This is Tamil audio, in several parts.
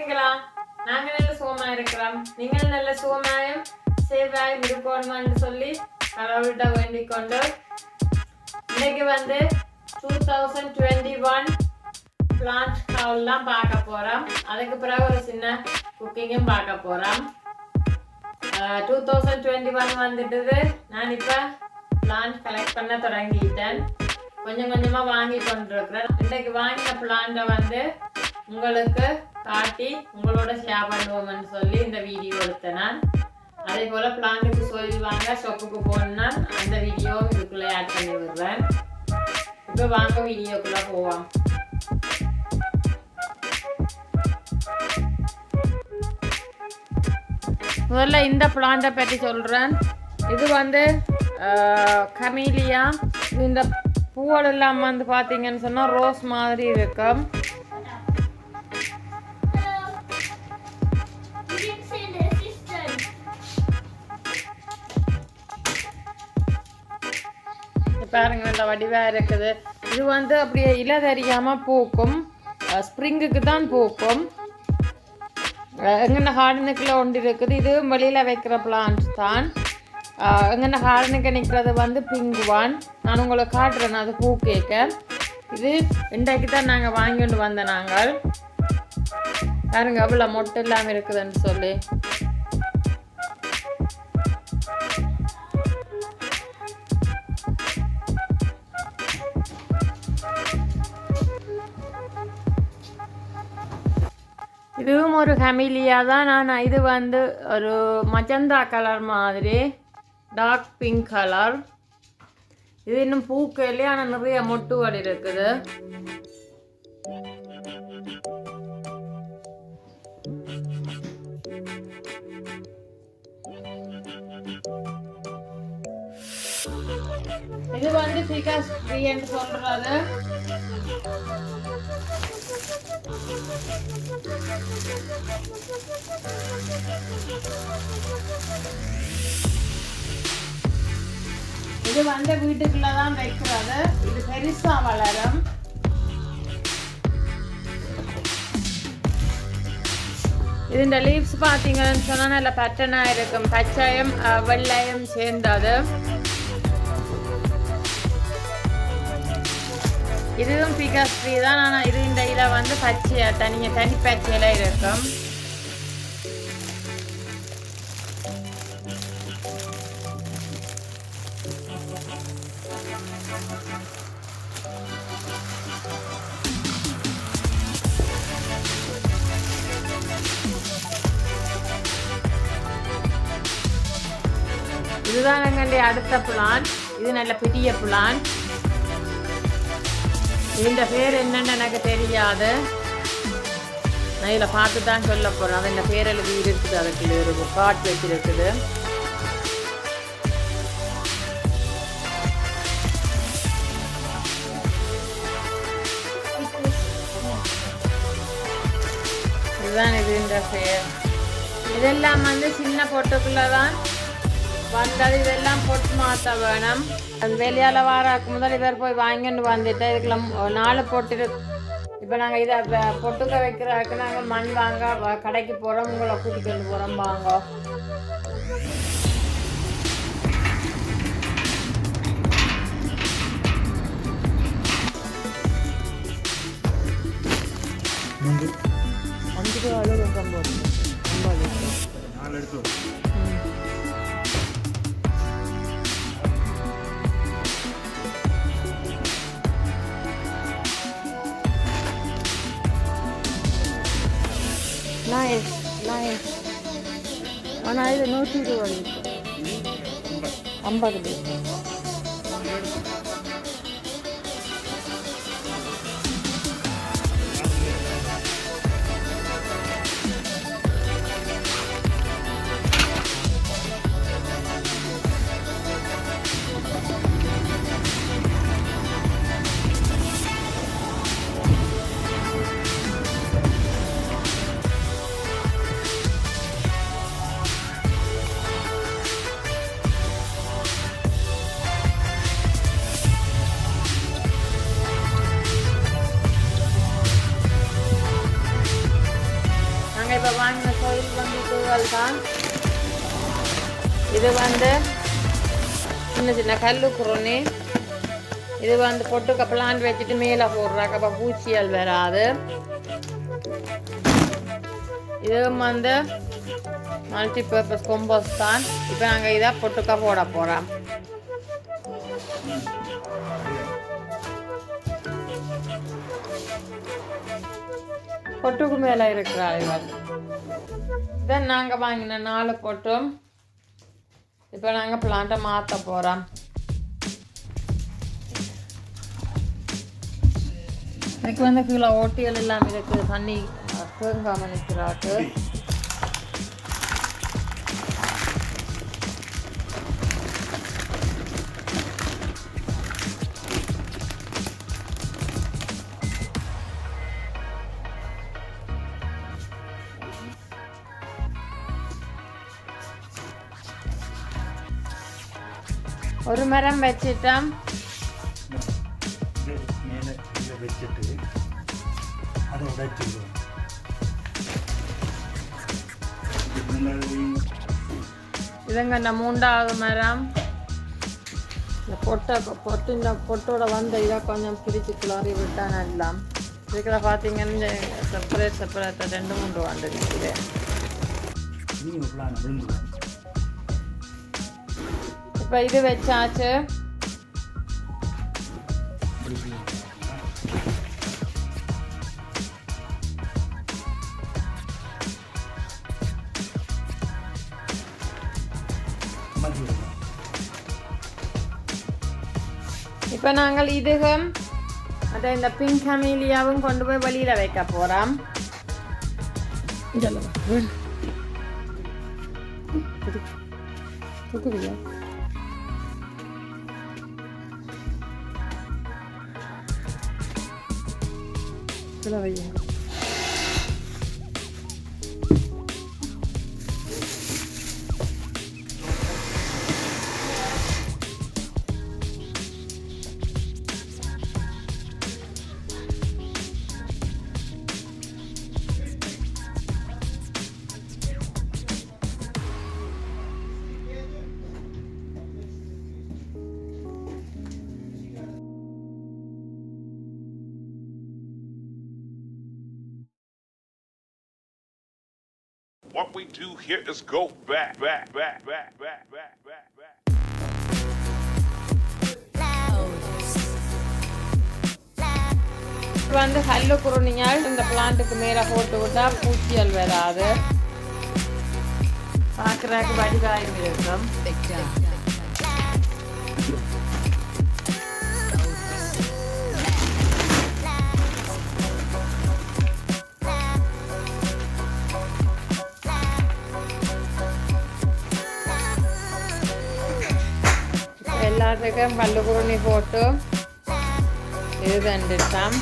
இருக்கிறீங்களா? நாங்க நல்ல சுகமா இருக்கிறோம். நீங்கள் நல்ல சுகமாயும் சேவாயும் இருக்கணும்னு சொல்லி கடவுள்கிட்ட வேண்டிக் கொண்டு இன்னைக்கு 2021 பிளான்ட் ஹவுல்லாம் பார்க்க போறோம். அதுக்கு பிறகு ஒரு சின்ன குக்கிங்கும் பார்க்க போறோம். 2021 வந்துட்டு நான் இப்ப பிளான்ட் கலெக்ட் பண்ண தொடங்கிட்டேன். கொஞ்சம் கொஞ்சமா வாங்கி கொண்டிருக்கிறேன். இன்னைக்கு வாங்கின பிளான்ட்டை உங்களுக்கு காட்டி உங்களோட ஷேர் பண்ணுவோம்னு சொல்லி இந்த வீடியோ எடுத்தேன். நான் அதே போல பிளான்ட்டுக்கு சொல்லுவாங்க ஷாப்புக்கு போனா அந்த வீடியோ இதுக்குள்ள ஆட் பண்ணி விடுறேன். இப்போ வாங்க வீடியோக்குள்ள போவோம். முதல்ல இந்த பிளான்ட்டை பற்றி சொல்கிறேன். இது கமீலியா. இந்த பூவல் எல்லாம் பார்த்தீங்கன்னு சொன்னால் ரோஸ் மாதிரி இருக்கும். பாருங்க நல்ல வடிவாக இருக்குது. இது அப்படியே இலை தெரியாமல் பூக்கும். ஸ்ப்ரிங்குக்கு தான் பூக்கும். எங்கன்னா கார்டனுக்குள்ள ஒன்று இருக்குது. இது வெளியில் வைக்கிற பிளான்ட்ஸ் தான். எங்கன்னா கார்டனுக்கு நிற்கிறது பிங்க் ஒன். நான் உங்களுக்கு காட்டுறேன் அது பூ கேட்க. இது இன்றைக்கு தான் நாங்கள் வாங்கிட்டு வந்த நாங்கள். பாருங்க அவ்வளோ மொட்டை இல்லாமல் இருக்குதுன்னு சொல்லி. இதுவும் ஒரு கமீலியா தான். ஆனால் இது ஒரு மஜந்தா கலர் மாதிரி, டார்க் பிங்க் கலர். இது இன்னும் பூக்கலே, ஆனால் நிறைய மொட்டுகள் இருக்குது. இது ஃபிகஸ் ட்ரீ என்று சொல்றது. இது வீட்டுக்குள்ள தான் வைக்கிறது. இது பெருசா வளரும். இதுண்ட லீவ்ஸ் பார்த்தீங்கன்னு சொன்னால் நல்ல பேட்டர்னாக இருக்கும். பச்சையும் வெள்ளையும் சேர்ந்தது. இதுவும் பிகாஸ் ட்ரீ தான். ஆனால் இது இந்த இலை பச்சையா தனி பச்சையில இருக்கும். இதுதான் எங்களுடைய அடுத்த பிளான்ட். இது நல்ல பெரிய பிளான்ட். இந்த பேர் என்னன்னு எனக்கு தெரியாது. நான் இதில் பார்த்து தான் சொல்ல போகிறேன். அது இந்த பேர் எழுதி இருக்குது. அதுக்கு ஒரு காட் வச்சிருக்குது. இதுதான் இது இந்த பேர். இதெல்லாம் சின்ன பொட்டுக்குள்ளே தான் வந்தது. இதெல்லாம் பொட்டு மாற்ற வேணும். அது வெளியால் வாராக்கு முதல் இவர் போய் வாங்கிட்டு வந்துட்டு இதுக்கெல்லாம் 4 பொட்டு இருக்கு. இப்போ நாங்கள் இதை பொட்டுக்க வைக்கிறதுக்கு நாங்கள் மண் வாங்க கடைக்கு போகிறோம். உங்களை கூட்டிகிட்டு வந்து போகிறோம் வாங்க. ஆனால் இது 120 50. நாங்கள் இப்போ வாங்கின கோயில் வந்து தான் இது வந்து சின்ன சின்ன கல்லு குருணி. இது வந்து பொட்டுக்க பிளான்ட் வச்சுட்டு மேலே போடுறாங்க, அப்போ பூச்சியல் வராது. இதுவும் வந்து மல்டிபர்பஸ் கொம்போஸ்ட் தான். இப்போ நாங்கள் இதை பொட்டுக்க போட போகிறோம். பொட்டுக்கு மேலே இருக்கிற இவர் இதான் நாங்கள் வாங்கின 4 பொட்டும். இப்போ நாங்கள் பிளான்ட்டை மாற்ற போகிறோம். இதுக்கு வந்து கீழே ஓட்டியல் இல்லாமல் இருக்குது, தண்ணி தேங்காமல் நிற்கிறாக்கு. ஒரு மரம் வச்சிட்டோம். வச்சுட்டு அதை உடைச்சிடுவோம். இதுங்க இந்த 3வது மரம். இந்த பொட்டோட வந்து இதை கொஞ்சம் பிரித்து கிளறி விட்டா நல்லா. இதுக்குள்ள பார்த்தீங்கன்னா செப்பரேட் 2-3 வந்து நிற்குது. இப்போ இது வச்சாச்சு. இப்போ நாங்கள் இதுவும் அதை இந்த பிங்க் கமீலியாவும் கொண்டு போய் வெளியில் வைக்க போகிறோம். What we do here is go back. வந்து கல்லு குருணியால் இந்த பிளான்ட்டுக்கு மேலே போட்டு விட்டா பூச்சியல் வராது. பார்க்குறாக்கு வடிகாயம் இருக்கும். எல்லாத்துக்கும் கல்லு குருணி போட்டு இது தண்டுட்டான்.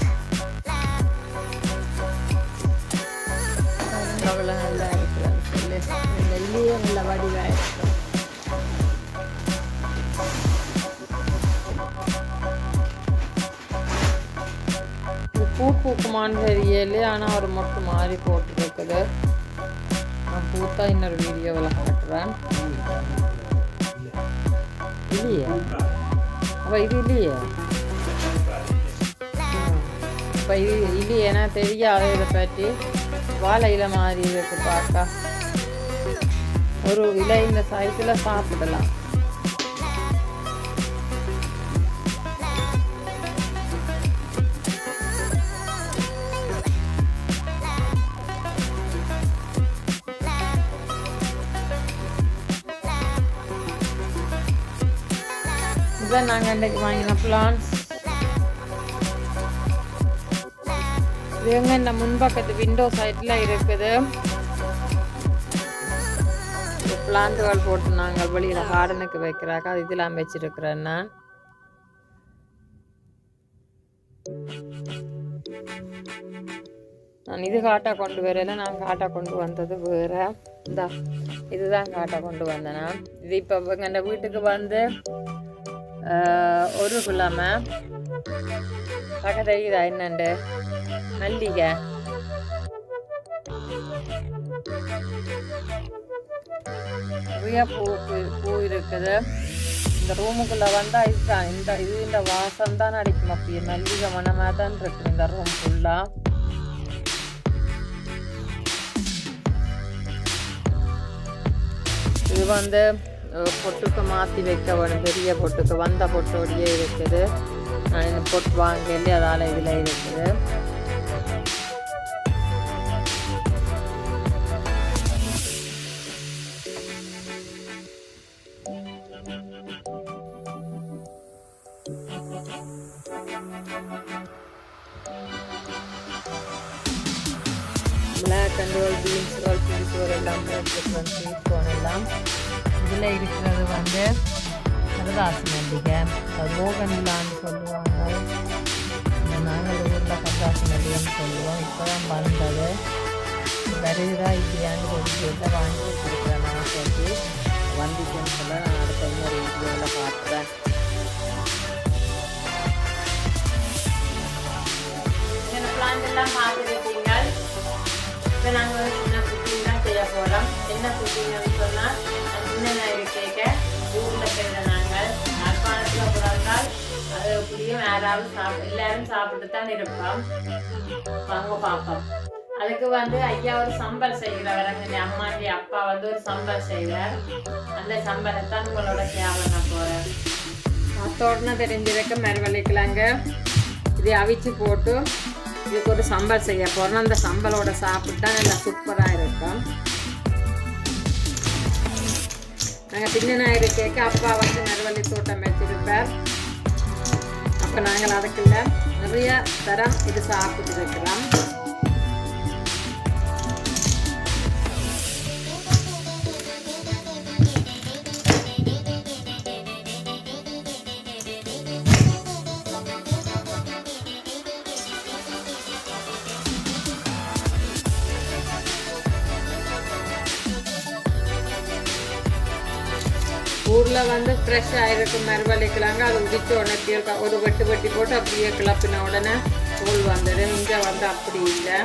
அவ்வளோ நல்லா இருக்கிறான்னு சொல்லி நெல்லியே நல்ல வடிவாக இருக்கும். இது பூக்குமான்னு தெரியல, ஆனால் ஒரு மொட்டு மாதிரி போட்டுருக்குது. நான் பூத்தா இன்னொரு வீடியோவில் காட்டுறேன். இல்லையே, அப்போ இது இல்லையே, இப்போ இது இல்லையேனா தெரியாது. இதை பற்றி வாழை இலை மாதிரி இருக்கு பார்க்க. ஒரு இலை இந்த சைஸில் சாப்பிடலாம். இதுதான் நாங்கள் இன்றைக்கு வாங்கின பிளான்ஸ். இதுங்க இந்த முன்பக்கத்து விண்டோ சைடில் இருக்குது. பிளான்ட்டுகள் போட்டு நாங்கள் வெளியில் கார்டனுக்கு வைக்கிறாக்கா, அது இதெல்லாம் வச்சிருக்கிறேன் நான். இது காட்டா கொண்டு வரல, நான் காட்டா கொண்டு வந்தது வேறு. இந்தா இதுதான் காட்டா கொண்டு வந்தேன் நான். இது இப்போ எங்கள் வீட்டுக்கு வந்து ஒரு கிழமை பக்கத்தில் இதா என்னண்டு மல்லிகை நிறைய பூ இருக்குது. இந்த ரூமுக்குள்ளே வந்தால் இதுதான் இந்த வாசம் தான் அடிக்கும். அப்படியே மல்லிகை மனமாக தான் இருக்கு இந்த ரூம் ஃபுல்லாக. இது வந்து பொட்டுக்கு மாற்றி வைக்க வேணும். பெரிய பொட்டுக்கு வந்த பொட்டோடையே இருக்குது. நான் இந்த பொட்டு வாங்கி அதால் இதில் இருக்குது. பிளாக் அண்ட் ஒயிட் பீன்ஸ் எல்லாம் ஸ்வீட் கார்ன் எல்லாம். இதில் இருக்கிறது வந்து கரதாசி மல்லிகை, ரோகன்லான்னு சொல்லுவாங்க. நாங்கள் ஊரில் கரதாசி மல்லிகைன்னு சொல்லுவோம். இப்போ தான் வந்தது வருதா இல்லையான்னு கொஞ்சம் வாங்கி வச்சுருக்கிறேன். நான் சொல்லி வந்துச்சுன்னு சொல்ல நான் அடுத்த இன்னொரு வீடியோவில் பார்த்துறேன். பிளான்ட் எல்லாம் பார்த்துருக்கீங்க. இப்போ நாங்கள் சின்ன குக்கிங் தான் செய்ய போகிறோம். என்ன குக்கிங்னு சொன்னால் சின்ன கேட்க ஊரில் செய்கிற நாங்கள் யாழ்ப்பாணத்தில் பிறந்தால் அது எப்படியும் யாராவது எல்லாரும் சாப்பிட்டு தான் இருப்போம். வாங்க பார்ப்போம். அதுக்கு வந்து ஐயா ஒரு சம்பல் செய்கிறவர். எங்கள் அம்மாண்டி அப்பா வந்து ஒரு சம்பல் செய்கிறார். அந்த சம்பலை தான் உங்களோட ஷேர் பண்ண போகிறேன். மற்றோடனே தெரிஞ்சிருக்க மரவள்ளிக்கிழங்க இதை அவிச்சு போட்டு இதுக்கு ஒரு சம்பல் செய்ய போகிறோம். அந்த சம்பலோட சாப்பிட்டா நல்லா சூப்பராக இருக்கும். நாங்கள் சின்ன கேட்க அப்பா வந்து மரவள்ளி தோட்டம் வச்சிருப்பார். அப்போ நாங்கள் அதுக்குள்ள நிறைய தரம் இது சாப்பிட்டு இருக்கிறோம். ஊரில் வந்து ஃப்ரெஷ்ஷாக இருக்கும் மரவள்ளிக்கிழங்கு. அது உடிச்ச உடனே ஒரு வெட்டு வெட்டி போட்டு அப்படியே கிளப்பின உடனே தோல் வந்தது. இங்கே வந்து அப்படி இல்லை.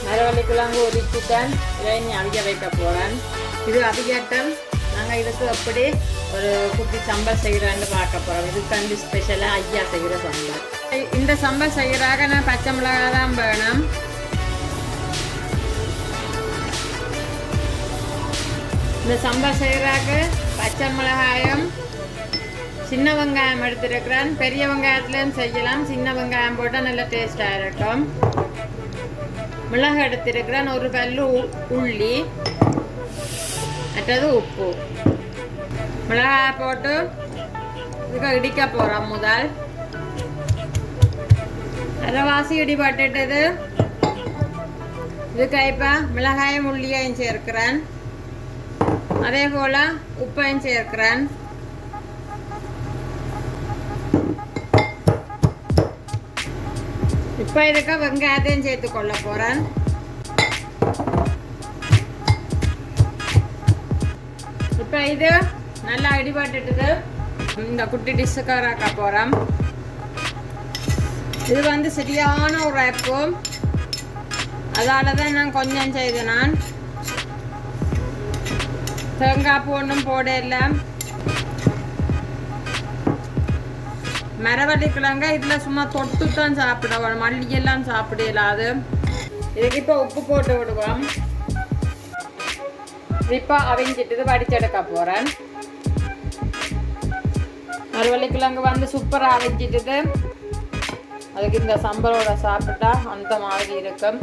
மரவள்ளிக்கிழங்கு உடிச்சுட்டேன். இதை அவிய வைக்க போகிறேன். இது அவியட்டம். நாங்கள் இதுக்கு அப்படி ஒரு குட்டி சம்பல் செய்கிறேன்னு பார்க்க போகிறோம். இதுக்கு வந்து ஸ்பெஷலாக ஐயா செய்கிற சம்பல். இந்த சம்பல் செய்கிறாக நான் பச்சை மிளகாய் தான் வேணும். இந்த சம்பல் செய்கிறாக்க பச்சை மிளகாயம் சின்ன வெங்காயம் எடுத்துருக்கிறேன். பெரிய வெங்காயத்துலேயும் செய்யலாம். சின்ன வெங்காயம் போட்டால் நல்லா டேஸ்டாக இருக்கும். மிளகு எடுத்துருக்கிறேன். ஒரு பல்லு உள்ளி, மற்றது உப்பு. மிளகாய் போட்டு இதுக்கு இடிக்க போகிறோம். முதல் அரைவாசி இடிபட்டுட்டது. இதுக்கு இப்போ மிளகாயும் உள்ளியையும் சேர்க்கிறேன். அதே போல் உப்பையும் சேர்க்கிறேன். இப்போ இதுக்கு வெங்காயத்தையும் சேர்த்து கொள்ள போகிறேன். இப்போ இது நல்லா இடிபட்டுட்டுது. இந்த குட்டி டிஷ்ஷுக்காராக்க போகிறோம். இது வந்து சரியான ஒரு ஆப்பு. அதால் தான் நான் கொஞ்சம் செய்தேன். நான் தேங்காய் பூ ஒன்றும் போடல. மரவள்ளிக்கிழங்க இதில் சும்மா தொட்டு தான் சாப்பிடுவோம். மல்லியெல்லாம் சாப்பிட இல்லாது. இதுக்கு இப்போ உப்பு போட்டு விடுவோம். இப்போ அவிஞ்சிட்டு வடிச்செடுக்க போகிறேன். மரவள்ளிக்கிழங்கு வந்து சூப்பராக அவிஞ்சிட்டு அதுக்கு இந்த சம்பளோட சாப்பிட்டா அந்த மாதிரி இருக்கும்.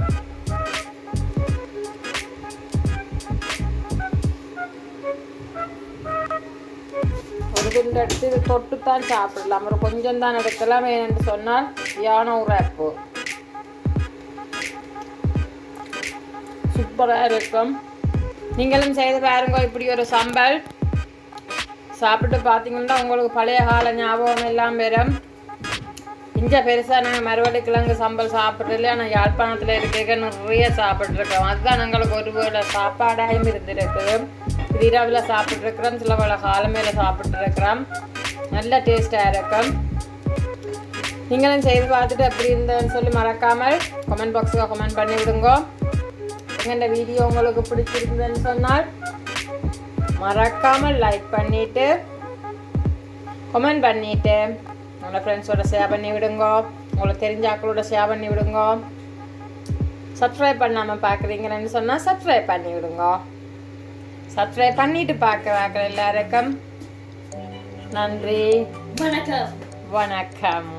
ஒரு துண்டு எடுத்து இது தொட்டுத்தான் சாப்பிடலாம். ஒரு கொஞ்சம் தான் எடுக்கலாம். ஏன்னு சொன்னால் யானை உரைப்பு சூப்பராக இருக்கும். நீங்களும் செய்து பாருங்க. இப்படி ஒரு சம்பல் சாப்பிட்டு பார்த்தீங்கன்னா உங்களுக்கு பழைய கால ஞாபகம் எல்லாம் வரும். இங்கே பெருசாக நாங்கள் மரவள்ளிக்கிழங்கு சம்பல் சாப்பிட்றதுல ஆனால் யாழ்ப்பாணத்தில் இருக்க நிறைய சாப்பிட்ருக்கோம். அதுதான் எங்களுக்கு ஒரு வேளை சாப்பாடாயும் இருந்திருக்குது. இது இரவில் சாப்பிட்ருக்கிறோம். சில வேளை காலமையில் சாப்பிட்ருக்கிறோம். நல்ல டேஸ்டாக இருக்கும். நீங்களும் செய்து பார்த்துட்டு எப்படி இருந்ததுன்னு சொல்லி மறக்காமல் கமெண்ட் பாக்ஸில் கமெண்ட் பண்ணி விடுங்க. எங்கள்ட வீடியோ உங்களுக்கு பிடிச்சிருந்ததுன்னு சொன்னால் மறக்காமல் லைக் பண்ணிவிட்டு கமெண்ட் பண்ணிவிட்டு உங்களோட ஃப்ரெண்ட்ஸோட ஷேர் பண்ணி விடுங்க. உங்களுக்கு தெரிஞ்ச ஆக்களோட ஷேர் பண்ணி விடுங்க. சப்ஸ்கிரைப் பண்ணாமல் பார்க்குறீங்கன்னு சொன்னால் சப்ஸ்கிரைப் பண்ணி விடுங்க. சப்ஸ்கிரைப் பண்ணிவிட்டு பார்க்குறாங்க எல்லாருக்கும் நன்றி. வணக்கம். வணக்கம்.